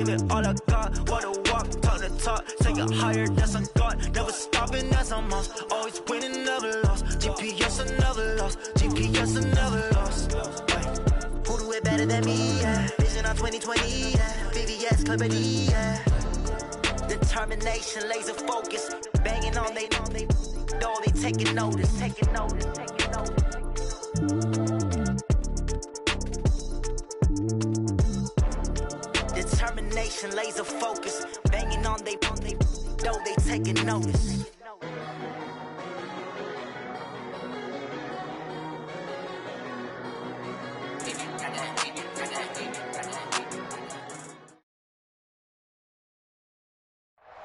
All I got, wanna walk, talk the talk, take it higher, that's a God. Never stopping, that's a must. Always winning, never lost. GPS, I never lost. GPS, I never lost. Who do it better than me? Yeah. Vision on 2020, yeah. VVS, Clarity, yeah. Determination, laser focus, banging on they know they taking notice, taking notice, taking notice. Determination, laser focus, banging on they know they taking notice.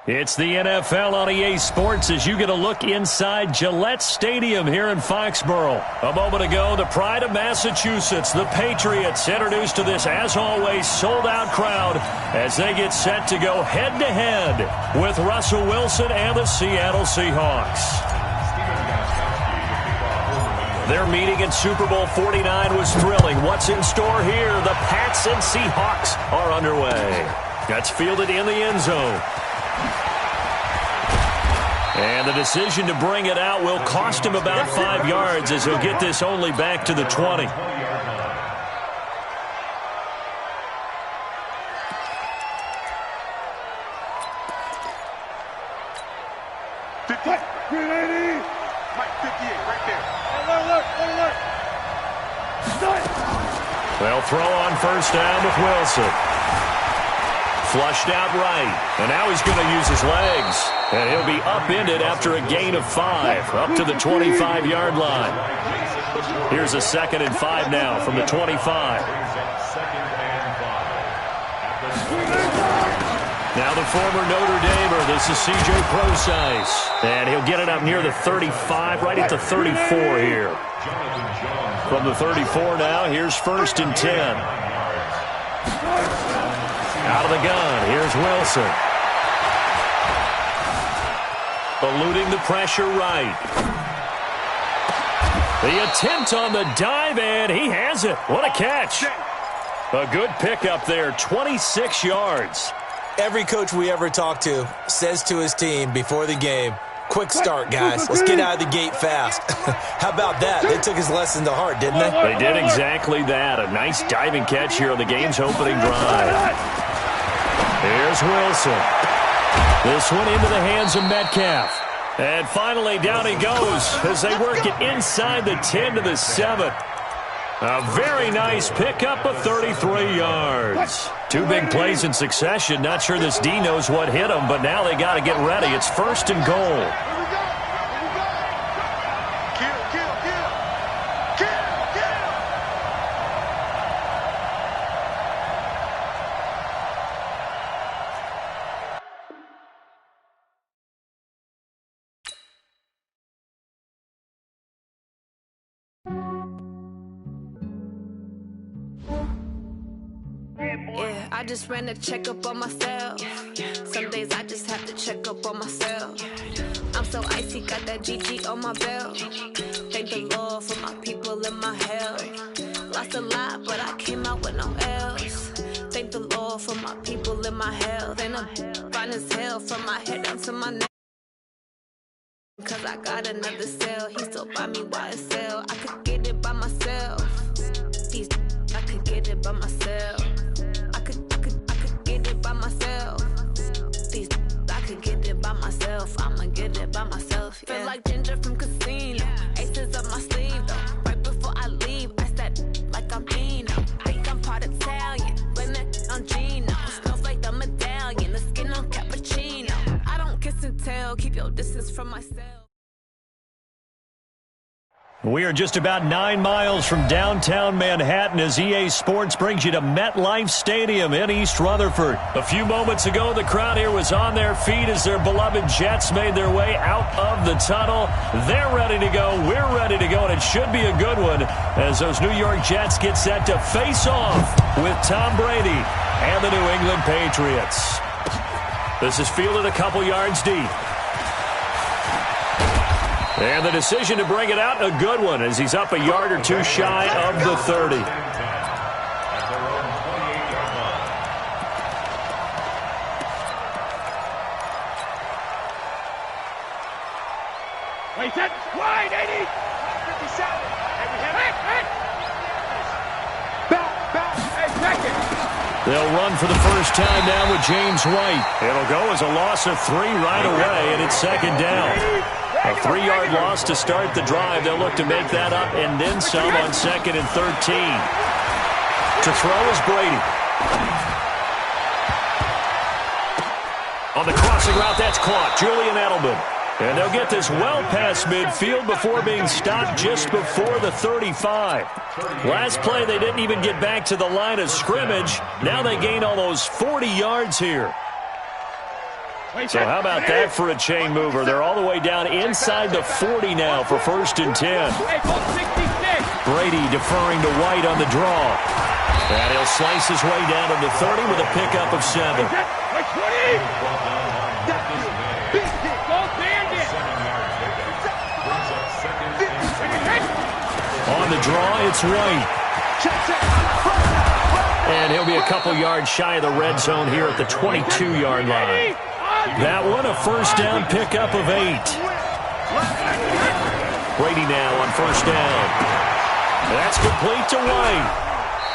It's the NFL on EA Sports as you get a look inside Gillette Stadium here in Foxborough. A moment ago, the pride of Massachusetts, the Patriots, introduced to this, as always, sold-out crowd as they get set to go head-to-head with Russell Wilson and the Seattle Seahawks. Their meeting in Super Bowl 49 was thrilling. What's in store here? The Pats and Seahawks are underway. That's fielded in the end zone. And the decision to bring it out will cost him about 5 yards as he'll get this only back to the 20. They'll throw on first down with Wilson. Flushed out right, and now he's going to use his legs. And he'll be upended after a gain of 5, up to the 25-yard line. Here's a 2nd and 5 now from the 25. Now the former Notre Damer, this is C.J. Prosise. And he'll get it up near the 35, right at the 34 here. From the 34 now, here's 1st and 10. Out of the gun, here's Wilson. Eluding the pressure right. The attempt on the dive, and he has it. What a catch. A good pickup there, 26 yards. Every coach we ever talk to says to his team before the game, quick start, guys. Let's get out of the gate fast. How about that? They took his lesson to heart, didn't they? They did exactly that. A nice diving catch here on the game's opening drive. Here's Wilson. This one into the hands of Metcalf. And finally, down he goes as they work it inside the 10 to the 7. A very nice pickup of 33 yards. 2 big plays in succession. Not sure this D knows what hit him, but now they got to get ready. It's 1st and goal. I just ran a checkup on myself. Some days I just have to check up on myself. I'm so icy, got that GG on my belt. Thank the Lord for my people and my health. Lost a lot, but I came out with no else. Thank the Lord for my people and my health. And I'm fine as hell from my head down to my neck. Cause I got another cell. He still buy me YSL. I could get it by myself. I could get it by myself. I could get it by myself. I could get it by myself. I'ma get it by myself. Yeah. Feel like Ginger from Casino. Aces up my sleeve though. Right before I leave, I said like I'm Eno. Think I'm part Italian. Blame it on Gino. Smells like the medallion. The skin on cappuccino. I don't kiss and tell. Keep your distance from myself. We are just about 9 miles from downtown Manhattan as EA Sports brings you to MetLife Stadium in East Rutherford. A few moments ago, the crowd here was on their feet as their beloved Jets made their way out of the tunnel. They're ready to go. We're ready to go, and it should be a good one as those New York Jets get set to face off with Tom Brady and the New England Patriots. This is fielded a couple yards deep. And the decision to bring it out, a good one, as he's up a yard or two shy of the 30. Wait, set, wide, 80. 57. Back, hey, second. They'll run for the first time now with James White. It'll go as a loss of 3 right away, and it's second down. A 3-yard loss to start the drive. They'll look to make that up and then some on 2nd and 13. To throw is Brady. On the crossing route, that's caught. Julian Edelman. And they'll get this well past midfield before being stopped just before the 35. Last play, they didn't even get back to the line of scrimmage. Now they gain almost 40 yards here. So how about that for a chain mover? They're all the way down inside the 40 now for 1st and 10. Brady deferring to White on the draw. And he'll slice his way down to the 30 with a pickup of 7. On the draw, it's White. And he'll be a couple yards shy of the red zone here at the 22-yard line. That one, a first down pickup of 8. Brady now on 1st down. That's complete to White.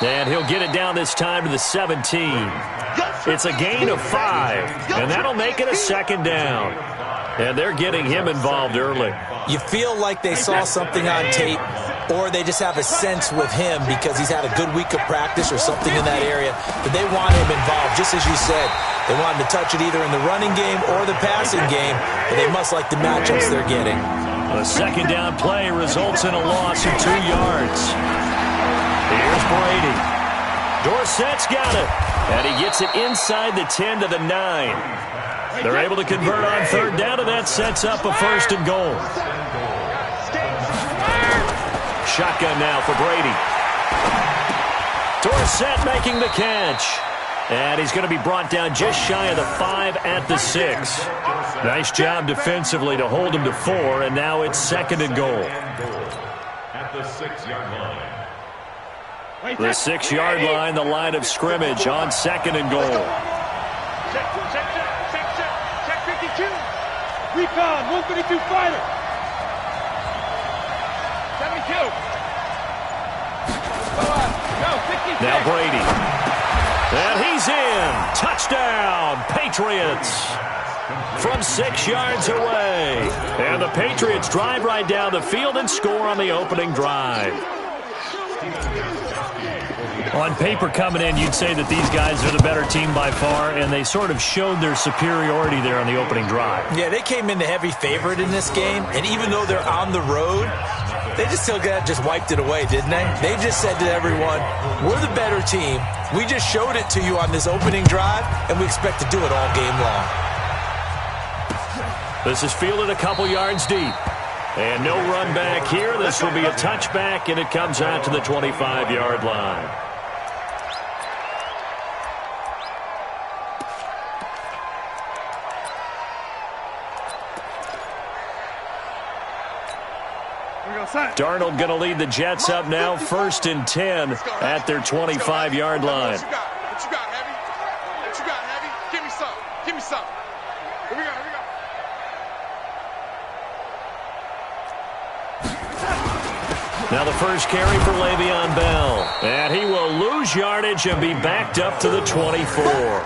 And he'll get it down this time to the 17. It's a gain of 5. And that'll make it a 2nd down. And they're getting him involved early. You feel like they saw something on tape, or they just have a sense with him because he's had a good week of practice or something in that area, but they want him involved, just as you said. They want him to touch it either in the running game or the passing game, but they must like the matchups they're getting. The 2nd down play results in a loss of 2 yards. Here's Brady. Dorsett's got it, and he gets it inside the 10 to the 9. They're able to convert on 3rd down, and that sets up a 1st and goal. Shotgun now for Brady. Dorsett making the catch. And he's going to be brought down just shy of the 5 at the 6. Nice job defensively to hold him to 4, and now it's 2nd and goal. At the 6-yard line. The 6-yard line, the line of scrimmage on 2nd and goal. Check 52. Recon, 132 fighter. 72. Now Brady. And he's in. Touchdown, Patriots. From 6 yards away. And the Patriots drive right down the field and score on the opening drive. On paper coming in, you'd say that these guys are the better team by far, and they sort of showed their superiority there on the opening drive. Yeah, they came in the heavy favorite in this game, and even though they're on the road, they just wiped it away, didn't they? They just said to everyone, we're the better team. We just showed it to you on this opening drive, and we expect to do it all game long. This is fielded a couple yards deep. And no run back here. This will be a touchback, and it comes out to the 25-yard line. Darnold going to lead the Jets up now, 1st and 10 at their 25-yard line. What you got, Heavy? What you got, Heavy? Give me some. Give me some. Here we go. Now the first carry for Le'Veon Bell. And he will lose yardage and be backed up to the 24.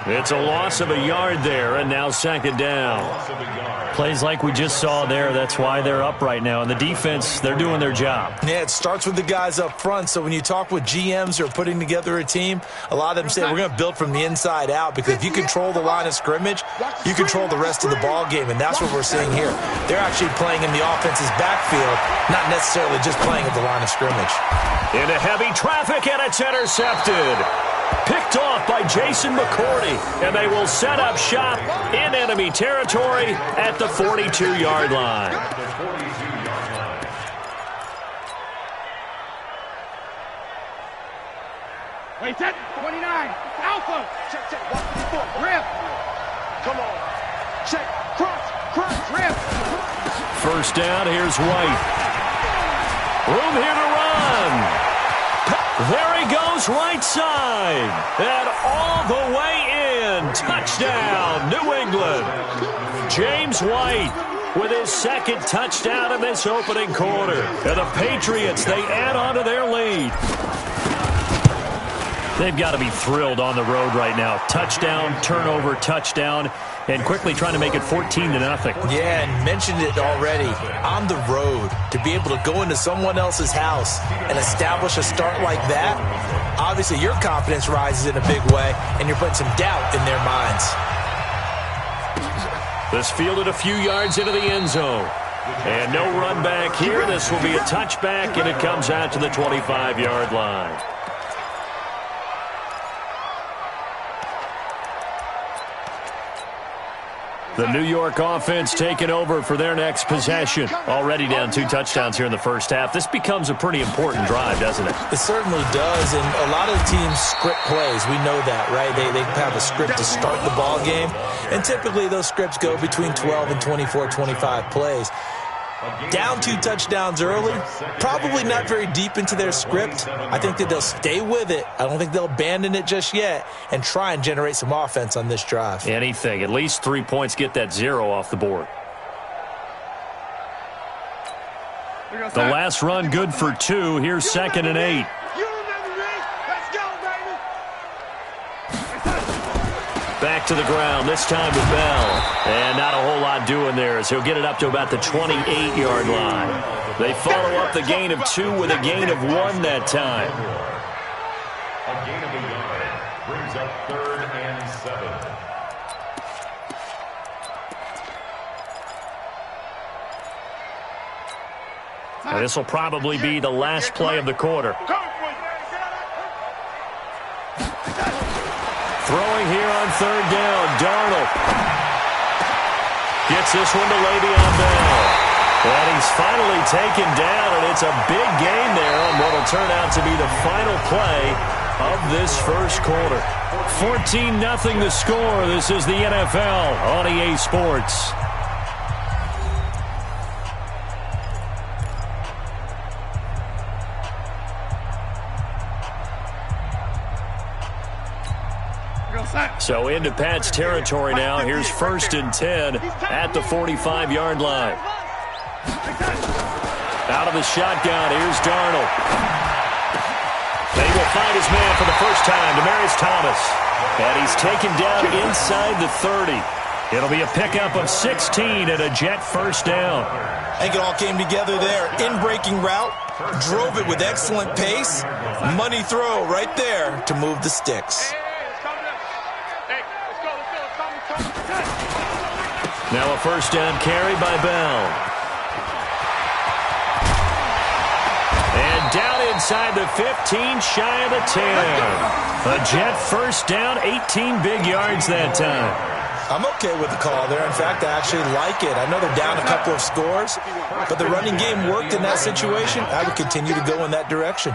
It's a loss of a yard there, and now 2nd down. Plays like we just saw there, that's why they're up right now. And the defense, they're doing their job. Yeah, it starts with the guys up front. So when you talk with GMs who are putting together a team, a lot of them say we're going to build from the inside out, because if you control the line of scrimmage, you control the rest of the ball game, and that's what we're seeing here. They're actually playing in the offense's backfield, not necessarily just playing at the line of scrimmage. Into heavy traffic, and it's intercepted. Picked off by Jason McCourty, and they will set up shop in enemy territory at the 42-yard line. Wait, set 29. Alpha. Check. 154. Rip. Come on. Check. Cross. Rip. First down, here's White. Room here to run. There he goes, right side. And all the way in. Touchdown, New England. James White with his second touchdown in this opening quarter. And the Patriots, they add on to their lead. They've got to be thrilled on the road right now. Touchdown, turnover, touchdown, and quickly trying to make it 14-0. Yeah, and mentioned it already. On the road, to be able to go into someone else's house and establish a start like that, obviously your confidence rises in a big way, and you're putting some doubt in their minds. This fielded a few yards into the end zone. And no run back here. This will be a touchback, and it comes out to the 25-yard line. The New York offense taking over for their next possession. Already down 2 touchdowns here in the first half. This becomes a pretty important drive, doesn't it? It certainly does, and a lot of the teams script plays. We know that, right? They have a script to start the ball game, and typically those scripts go between 12 and 24, 25 plays. Down 2 touchdowns early, probably not very deep into their script. I think that they'll stay with it. I don't think they'll abandon it just yet and try and generate some offense on this drive. Anything. At least 3 points, get that 0 off the board. The last run good for 2. Here's 2nd and 8. Back to the ground, this time with Bell. And not a whole lot doing there as he'll get it up to about the 28-yard line. They follow up the gain of 2 with a gain of 1 that time. A gain of 1 yard brings up 3rd and 7. And this will probably be the last play of the quarter. Throwing here on 3rd down, Darnold. Gets this one to Le'Veon Bell. And he's finally taken down, and it's a big gain there on what will turn out to be the final play of this first quarter. 14-0 the score. This is the NFL on EA Sports. So into Pat's territory now. Here's 1st and 10 at the 45-yard line. Out of the shotgun, here's Darnold. They will find his man for the first time, Demaryius Thomas. And he's taken down inside the 30. It'll be a pickup of 16 and a Jet first down. I think it all came together there. In-breaking route, drove it with excellent pace. Money throw right there to move the sticks. Now a first down carry by Bell. And down inside the 15, shy of the 10. A Jet first down, 18 big yards that time. I'm okay with the call there. In fact, I actually like it. I know they're down a couple of scores, but the running game worked in that situation. I would continue to go in that direction.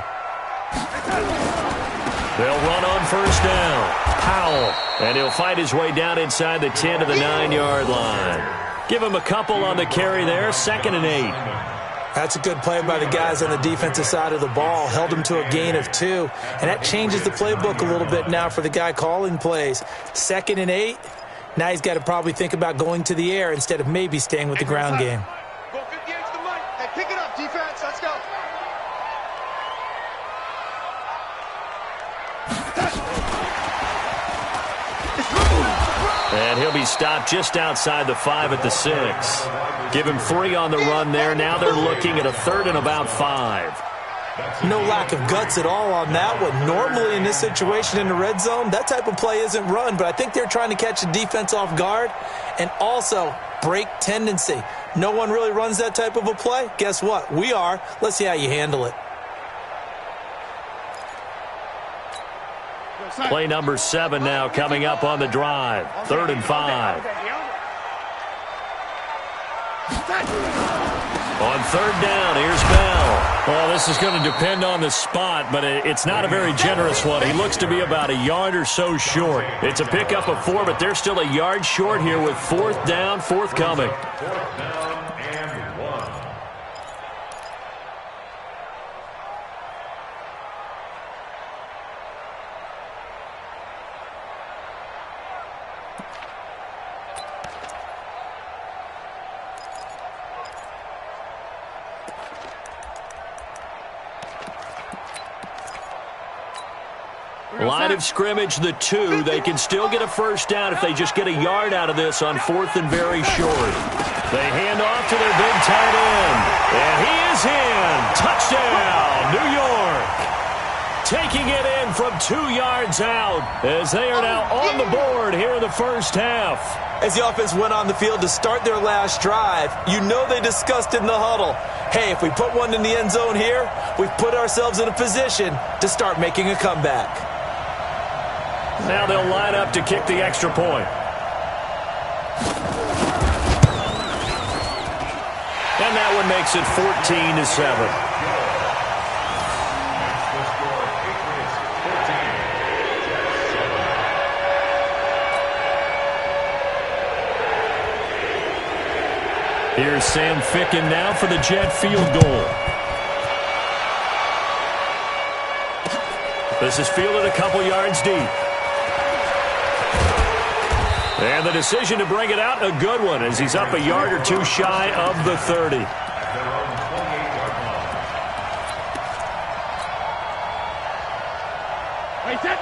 They'll run on first down. Powell. And he'll fight his way down inside the 10 to the 9-yard line. Give him a couple on the carry there. 2nd and 8. That's a good play by the guys on the defensive side of the ball. Held him to a gain of 2. And that changes the playbook a little bit now for the guy calling plays. 2nd and 8. Now he's got to probably think about going to the air instead of maybe staying with the ground game. Go 58 to the mic. Hey, pick it up, defense. Let's go. And he'll be stopped just outside the 5 at the 6. Give him 3 on the run there. Now they're looking at a 3rd and about 5. No lack of guts at all on that one. Normally in this situation in the red zone, that type of play isn't run, but I think they're trying to catch the defense off guard and also break tendency. No one really runs that type of a play. Guess what? We are. Let's see how you handle it. Play number 7 now coming up on the drive. 3rd and 5. On 3rd down, here's Bell. Well, this is going to depend on the spot, but it's not a very generous one. He looks to be about a yard or so short. It's a pickup of 4, but they're still a yard short here with 4th down, forthcoming. 4th down and 1. Line of scrimmage, the 2. They can still get a first down if they just get a yard out of this on 4th and very short. They hand off to their big tight end. And he is in. Touchdown, New York. Taking it in from 2 yards out as they are now on the board here in the first half. As the offense went on the field to start their last drive, you know they discussed in the huddle, hey, if we put one in the end zone here, we've put ourselves in a position to start making a comeback. Now they'll line up to kick the extra point. And that one makes it 14-7. Here's Sam Ficken now for the Jet field goal. This is fielded a couple yards deep. And the decision to bring it out, a good one, as he's up a yard or 2 shy of the 30.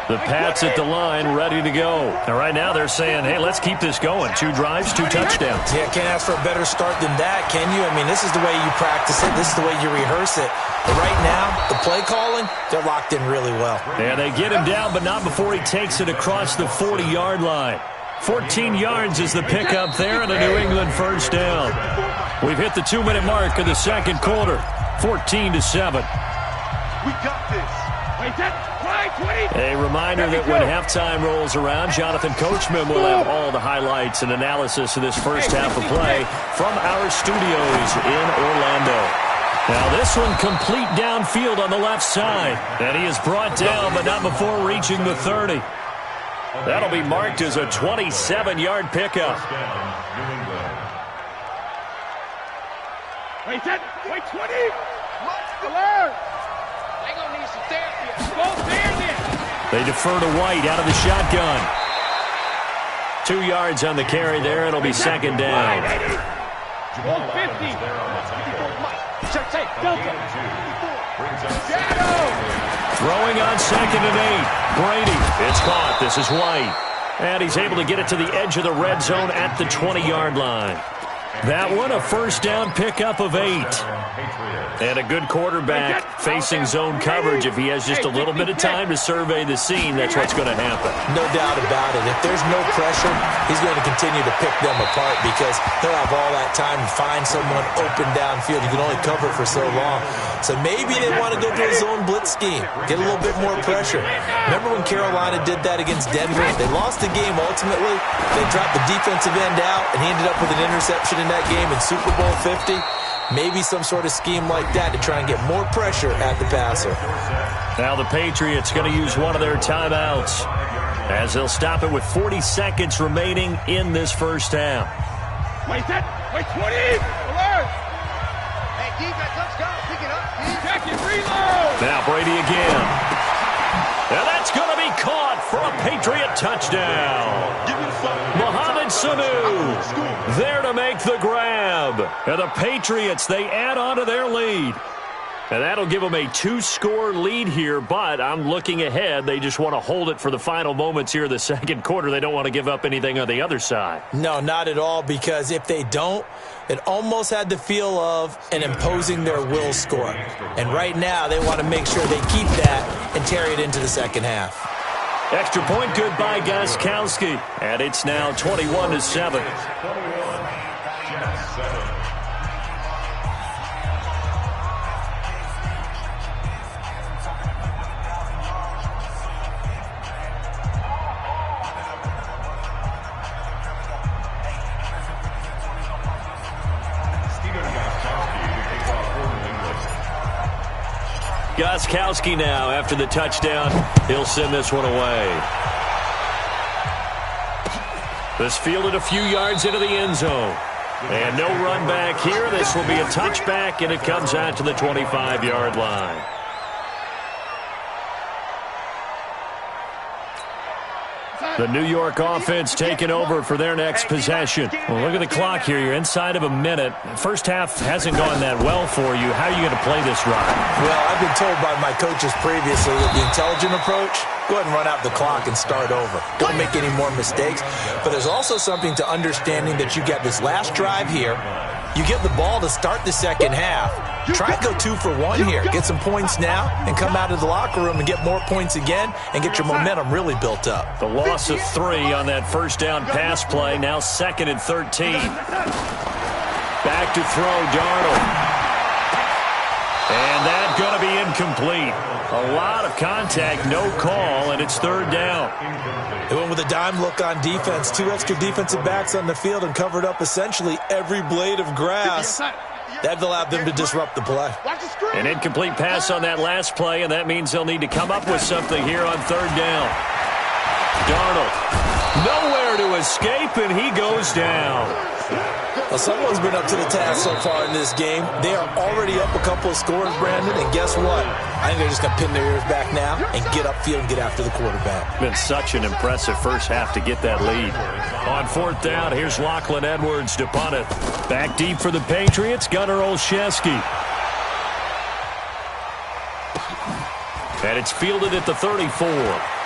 The Pats at the line, ready to go. And right now they're saying, hey, let's keep this going. 2 drives, 2 touchdowns. Yeah, can't ask for a better start than that, can you? I mean, this is the way you practice it. This is the way you rehearse it. But right now, the play calling, they're locked in really well. Yeah, they get him down, but not before he takes it across the 40-yard line. 14 yards is the pickup there and a New England first down. We've hit the 2-minute mark of the second quarter. 14-7. We got this. Wait, a reminder that when halftime rolls around, Jonathan Coachman will have all the highlights and analysis of this first half of play from our studios in Orlando. Now this one complete downfield on the left side. And he is brought down, but not before reaching the 30. That'll be marked as a 27-yard pickup. Wait, 20. Alert. They're going to need some therapy. Go there, then. They defer to White out of the shotgun. 2 yards on the carry there. It'll be second down. 50. Throwing on 2nd and 8. Brady. It's caught. This is White. And he's able to get it to the edge of the red zone at the 20-yard line. That one, a first down pickup of 8. And a good quarterback facing zone coverage. If he has just a little bit of time to survey the scene, that's what's going to happen. No doubt about it. If there's no pressure, he's going to continue to pick them apart because he'll have all that time to find someone open downfield. You can only cover for so long. So maybe they want to go to a zone blitz scheme, get a little bit more pressure. Remember when Carolina did that against Denver? They lost the game ultimately. They dropped the defensive end out, and he ended up with an interception in that game in Super Bowl 50. Maybe some sort of scheme like that to try and get more pressure at the passer. Now the Patriots going to use one of their timeouts as they'll stop it with 40 seconds remaining in this first half. Wait, 20. Alert. Hey, defense, let's go. Pick it up. Check it, reload. Now Brady again. Now that's going to be caught for a Patriot touchdown. Mohamed Sanu there to make the grab. And the Patriots, they add on to their lead. And that'll give them a 2-score lead here, but I'm looking ahead. They just want to hold it for the final moments here in the second quarter. They don't want to give up anything on the other side. No, not at all, because if they don't, it almost had the feel of an imposing their will score. And right now, they want to make sure they keep that and carry it into the second half. Extra point good by Gostkowski. And it's now 21-7. Gostkowski now after the touchdown. He'll send this one away. This fielded a few yards into the end zone. And no run back here. This will be a touchback, and it comes out to the 25-yard line. The New York offense taking over for their next possession. Well, look at the clock here. You're inside of a minute. First half hasn't gone that well for you. How are you going to play this ride? Well, I've been told by my coaches previously that the intelligent approach go ahead and run out the clock and start over. Don't make any more mistakes. But there's also something to understanding that you got this last drive here. You get the ball to start the second half. Try and go 2 for 1 here. Get some points now and come out of the locker room and get more points again and get your momentum really built up. The loss of 3 on that first down pass play. Now 2nd and 13. Back to throw, Darnold. And that's going to be incomplete. A lot of contact, no call, and it's 3rd down. They went with a dime look on defense. 2 extra defensive backs on the field and covered up essentially every blade of grass. That allowed them to disrupt the play. An incomplete pass on that last play, and that means they'll need to come up with something here on 3rd down. Darnold, nowhere to escape, and he goes down. Well, someone's been up to the task so far in this game. They are already up a couple of scores, Brandon, and guess what? I think they're just going to pin their ears back now and get upfield and get after the quarterback. Been such an impressive first half to get that lead. On 4th down, here's Lachlan Edwards to punt it. Back deep for the Patriots, Gunnar Olszewski. And it's fielded at the 34.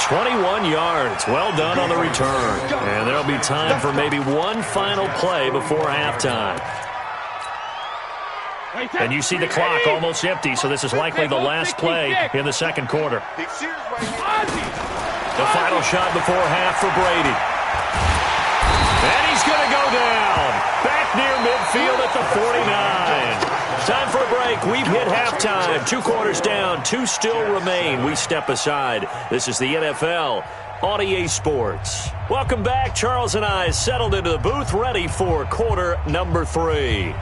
21 yards. Well done on the return. And there'll be time for maybe one final play before halftime. And you see the clock almost empty, so this is likely the last play in the second quarter. The final shot before half for Brady. And he's going to go down. Back near midfield at the 49. Time for a break. We've hit halftime. 2 quarters down. 2 still remain. We step aside. This is the NFL on EA Sports. Welcome back. Charles and I settled into the booth, ready for quarter number 3.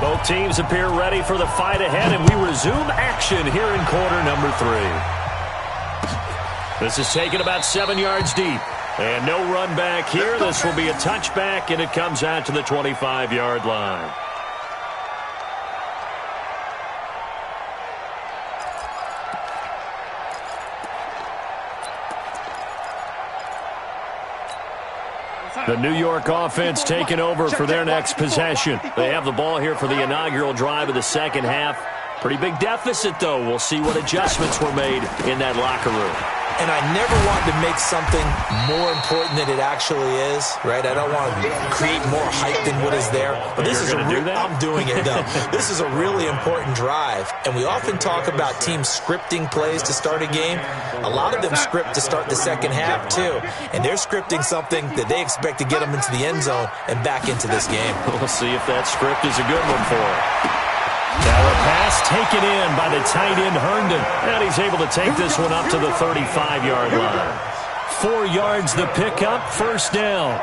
Both teams appear ready for the fight ahead, and we resume action here in quarter number 3. This is taken about 7 yards deep. And no run back here. This will be a touchback, and it comes out to the 25-yard line. The New York offense taking over for their next possession. They have the ball here for the inaugural drive of the second half. Pretty big deficit, though. We'll see what adjustments were made in that locker room. And I never want to make something more important than it actually is, right? I don't want to create more hype than what is there. But this is I'm doing it, though. This is a really important drive. And we often talk about teams scripting plays to start a game. A lot of them script to start the second half, too. And they're scripting something that they expect to get them into the end zone and back into this game. We'll see if that script is a good one for them. Now a pass taken in by the tight end Herndon. And he's able to take this one up to the 35-yard line. 4 yards the pickup, 1st down.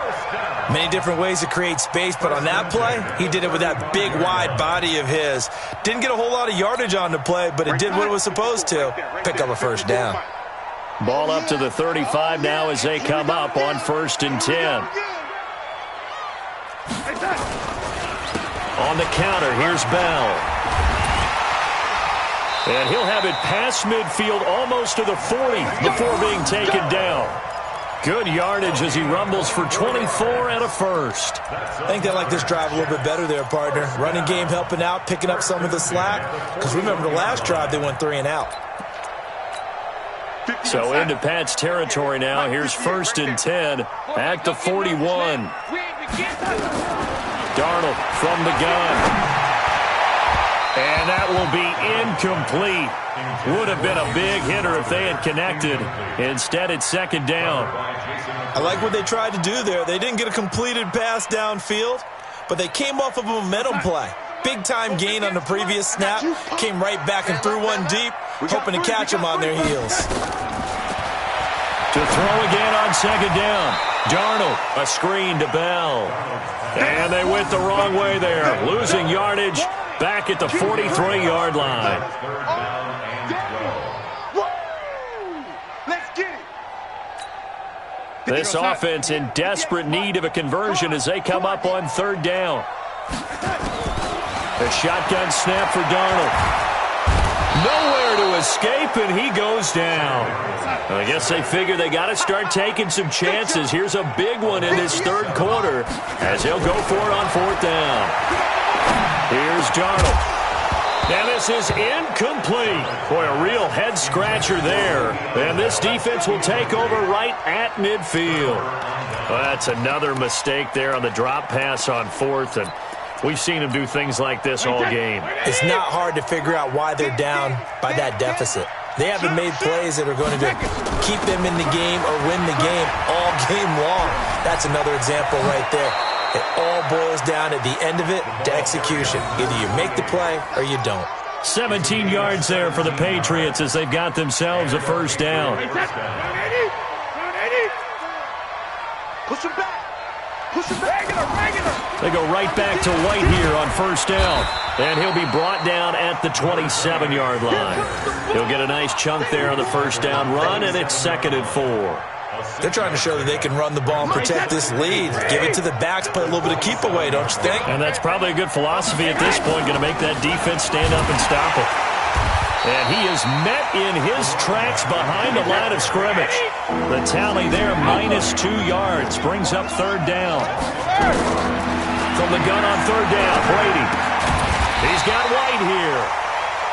Many different ways to create space, but on that play, he did it with that big, wide body of his. Didn't get a whole lot of yardage on the play, but it did what it was supposed to. Pick up a 1st down. Ball up to the 35 now as they come up on 1st and 10. On the counter, here's Bell. And he'll have it past midfield almost to the 40 before being taken down. Good yardage as he rumbles for 24 and a 1st. I think they like this drive a little bit better there, partner. Running game helping out, picking up some of the slack. Because remember the last drive, they went 3 and out. So into Pat's territory now. Here's 1st and 10 at the 41. Darnold from the gun. And that will be incomplete. Would have been a big hitter if they had connected. Instead, it's 2nd down. I like what they tried to do there. They didn't get a completed pass downfield, but they came off of a momentum play. Big-time gain on the previous snap. Came right back and threw one deep, hoping to catch them on their heels. To throw again on 2nd down. Darnold, a screen to Bell. And they went the wrong way there. Losing yardage back at the 43-yard line. This offense in desperate need of a conversion as they come up on 3rd down. A shotgun snap for Darnold. Nowhere to escape, and he goes down. I guess they figure they got to start taking some chances. Here's a big one in this third quarter as he'll go for it on fourth down. Here's Darnold. And this is incomplete. Boy, a real head-scratcher there. And this defense will take over right at midfield. Well, that's another mistake there on the drop pass on fourth, and we've seen him do things like this all game. It's not hard to figure out why they're down by that deficit. They haven't made plays that are going to keep them in the game or win the game all game long. That's another example right there. It all boils down at the end of it to execution. Either you make the play or you don't. 17 yards there for the Patriots as they've got themselves a first down. Push him back. Push him back. Regular. They go right back to White here on first down. And he'll be brought down at the 27-yard line. He'll get a nice chunk there on the first down run, and it's 2nd and 4. They're trying to show that they can run the ball and protect this lead. Give it to the backs, play a little bit of keep away, don't you think? And that's probably a good philosophy at this point, going to make that defense stand up and stop it. And he is met in his tracks behind the line of scrimmage. The tally there, -2 yards, brings up third down. From the gun on third down, Brady. He's got White here.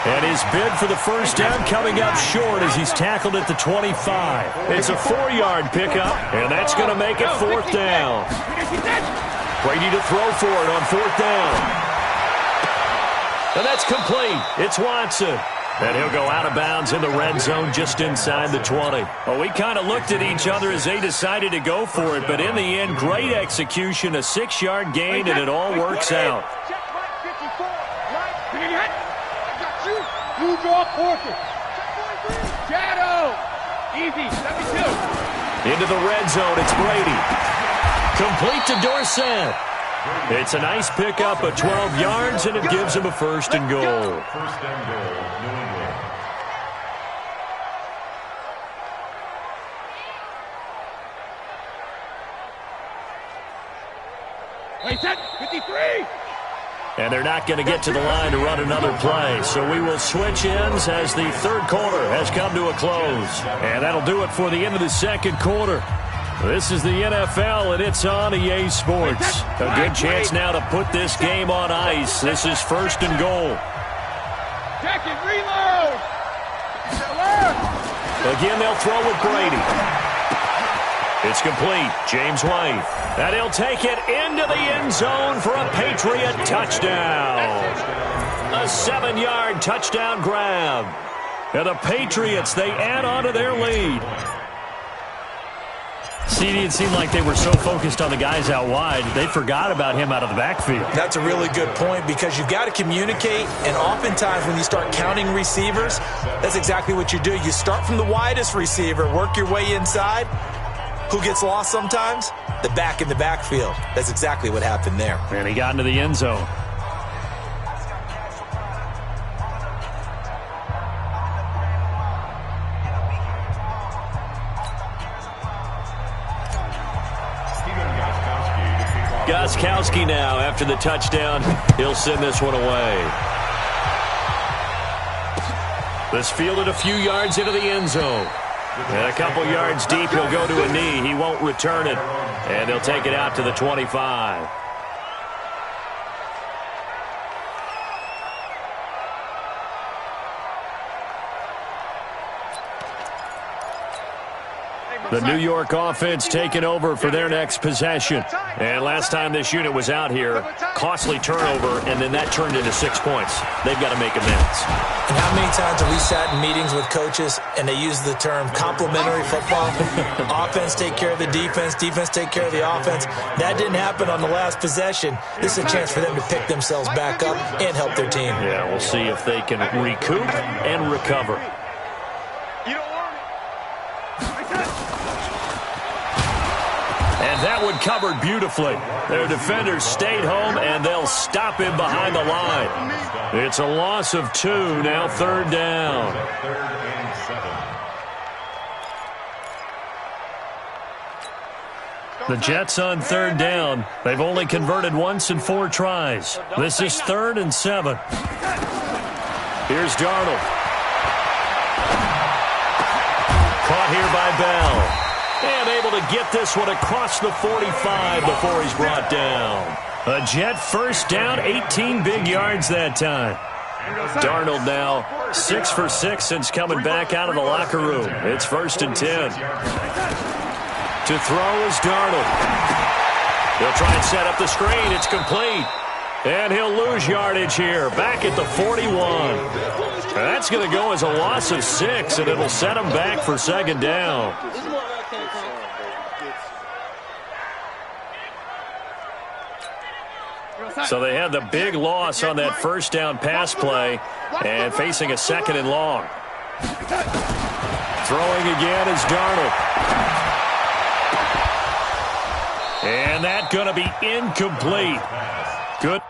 And his bid for the first down coming up short as he's tackled at the 25. It's a 4-yard pickup, and that's going to make it fourth down. Brady to throw for it on fourth down. And that's complete. It's Watson. And he'll go out of bounds in the red zone just inside the 20. Well, we kind of looked at each other as they decided to go for it, but in the end, great execution, a 6-yard gain, and it all works out. You draw quarter. Shadow. Easy. 72. Into the red zone. It's Brady. Complete to Dorsett. It's a nice pickup of 12 yards, and it gives him a first and goal. First and goal, New England. Wait, set. 53. And they're not going to get to the line to run another play. So we will switch ends as the third quarter has come to a close. And that'll do it for the end of the second quarter. This is the NFL, and it's on EA Sports. A good chance now to put this game on ice. This is first and goal. Check it, reload. Again, they'll throw with Brady. It's complete. James White. And he'll take it into the end zone for a Patriot touchdown. A 7-yard touchdown grab. And the Patriots, they add on to their lead. CD, it seemed like they were so focused on the guys out wide, they forgot about him out of the backfield. That's a really good point because you've got to communicate, and oftentimes when you start counting receivers, that's exactly what you do. You start from the widest receiver, work your way inside. Who gets lost sometimes? The back in the backfield. That's exactly what happened there. And he got into the end zone. Gostkowski now after the touchdown. He'll send this one away. This fielded a few yards into the end zone. And a couple yards deep, he'll go to a knee. He won't return it. And they'll take it out to the 25. The New York offense taking over for their next possession. And last time this unit was out here, costly turnover, and then that turned into 6 points. They've got to make amends. And how many times have we sat in meetings with coaches and they use the term complementary football? Offense take care of the defense, defense take care of the offense. That didn't happen on the last possession. This is a chance for them to pick themselves back up and help their team. Yeah, we'll see if they can recoup and recover. And that one covered beautifully. Their defenders stayed home, and they'll stop him behind the line. It's a loss of 2, now third down. Third and 7. The Jets on third down. They've only converted once in 4 tries. This is 3rd and 7. Here's Darnold. Caught here by Bell. And able to get this one across the 45 before he's brought down. A Jet first down, 18 big yards that time. Darnold now 6 for 6 since coming back out of the locker room. It's 1st and 10. To throw is Darnold. He'll try and set up the screen. It's complete. And he'll lose yardage here. Back at the 41. That's going to go as a loss of 6, and it'll set him back for 2nd down. So they had the big loss on that 1st down pass play and facing a 2nd and long. Throwing again is Darnold. And that's going to be incomplete. Good.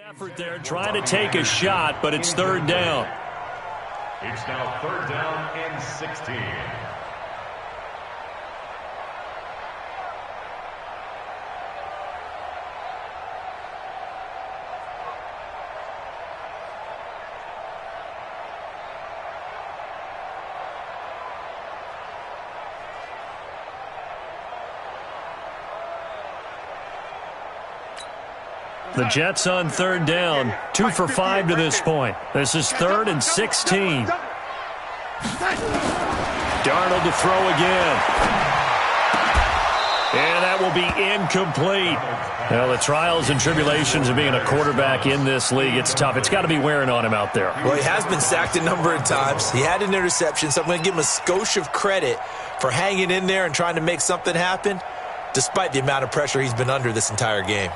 Effort there, trying to take a shot, but it's 3rd down. It's now 3rd down and 16. The Jets on 3rd down, 2 for 5 to this point. This is 3rd and 16. Darnold to throw again. And that will be incomplete. Well, the trials and tribulations of being a quarterback in this league, it's tough. It's got to be wearing on him out there. Well, he has been sacked a number of times. He had an interception, so I'm going to give him a skosh of credit for hanging in there and trying to make something happen, despite the amount of pressure he's been under this entire game.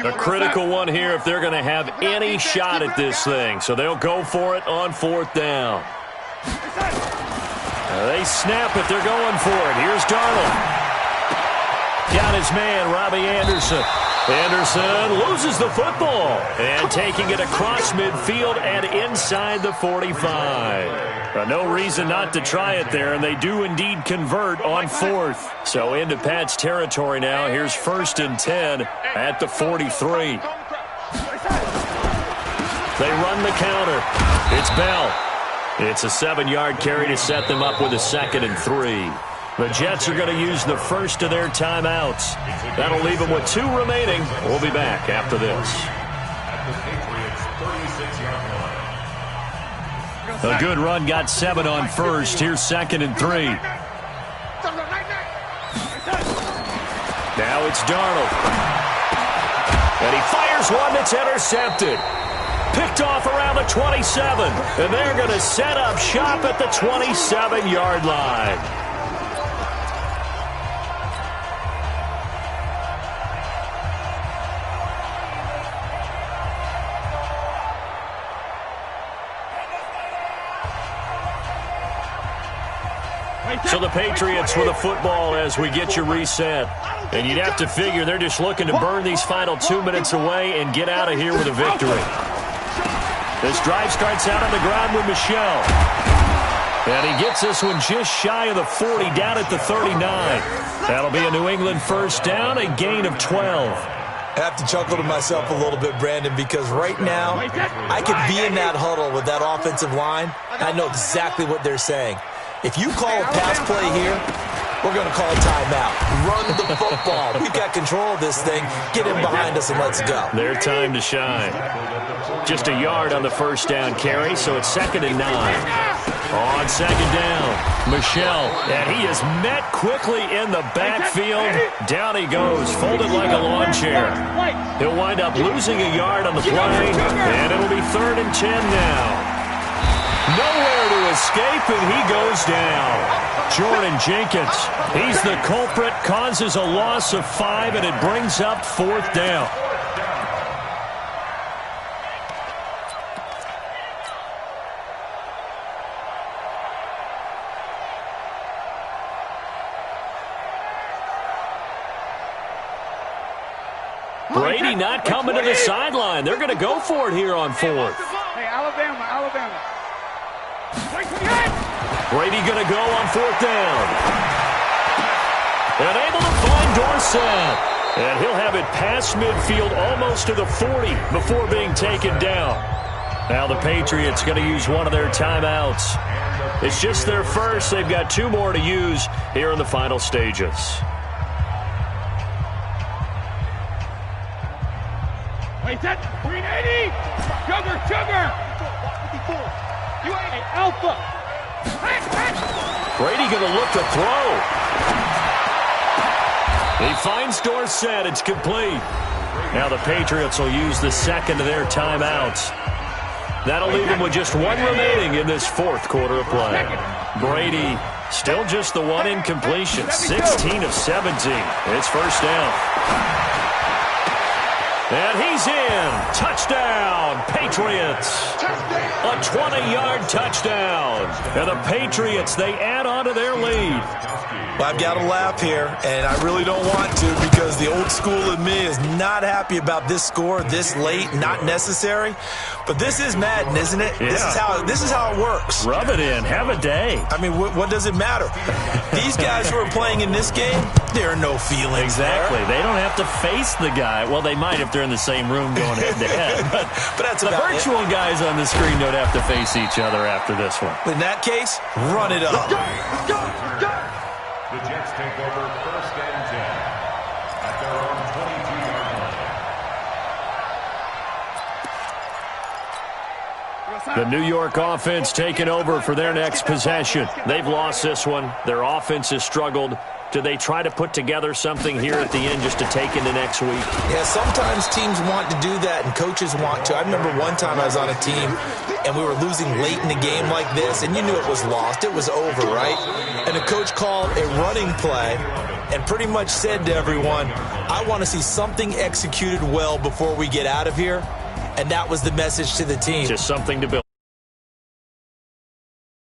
A critical one here if they're going to have any shot at this thing. So they'll go for it on 4th down. They snap it. They're going for it. Here's Darnold. Got his man, Robbie Anderson. Anderson loses the football. And taking it across midfield and inside the 45. No reason not to try it there, and they do indeed convert on 4th. So into Pat's territory now. Here's 1st and 10 at the 43. They run the counter. It's Bell. It's a 7-yard carry to set them up with a 2nd and 3. The Jets are going to use the first of their timeouts. That'll leave them with 2 remaining. We'll be back after this. A good run, got 7 on 1st. Here's 2nd and 3. Now it's Darnold. And he fires one that's intercepted. Picked off around the 27. And they're going to set up shop at the 27-yard line. So the Patriots with a football as we get you reset. And you'd have to figure they're just looking to burn these final 2 minutes away and get out of here with a victory. This drive starts out on the ground with Michel. And he gets this one just shy of the 40, down at the 39. That'll be a New England 1st down, a gain of 12. I have to chuckle to myself a little bit, Brandon, because right now I could be in that huddle with that offensive line. I know exactly what they're saying. If you call a pass play here, we're going to call a timeout. Run the football. We've got control of this thing. Get in behind us and let's go. Their time to shine. Just a yard on the first down carry, so it's 2nd and 9. On 2nd down, Michelle, and he is met quickly in the backfield. Down he goes, folded like a lawn chair. He'll wind up losing a yard on the play, and it'll be 3rd and 10 now. Nowhere to escape, and he goes down. Jordan Jenkins, he's the culprit, causes a loss of 5, and it brings up 4th down. Brady not coming to the sideline. They're going to go for it here on 4th. Hey, Alabama. Brady going to go on 4th down. And able to find Dorsett. And he'll have it past midfield almost to the 40 before being taken down. Now the Patriots going to use one of their timeouts. It's just their first. They've got 2 more to use here in the final stages. Wait, that 380. Sugar. You ain't Alpha. Brady going to look to throw. He finds Dorsett. It's complete. Now the Patriots will use the 2nd of their timeouts. That'll leave them with just 1 remaining in this 4th quarter of play. Brady still just the 1 incompletion. 16 of 17. It's 1st down. And he's in. Touchdown, Patriots. A 20-yard touchdown. And the Patriots, they add on to their lead. Well, I've got to laugh here, and I really don't want to because the old school in me is not happy about this score this late, not necessary. But this is Madden, isn't it? Yeah. This is how it works. Rub it in. Have a day. I mean, what does it matter? These guys who are playing in this game, there are no feelings Exactly. there. They don't have to face the guy. Well, they might if they're in the same room going head-to-head. But that's the about virtual guys on the screen don't have to face each other after this one. In that case, run it up. Let's go. The Jets take over 1st and 10 at their own 22-yard line. The New York offense taking over for their next possession. They've lost this one. Their offense has struggled. Do they try to put together something here at the end just to take into next week? Yeah, sometimes teams want to do that and coaches want to. I remember one time I was on a team and we were losing late in the game like this, and you knew it was lost. It was over, right? And the coach called a running play and pretty much said to everyone, I want to see something executed well before we get out of here. And that was the message to the team. Just something to build.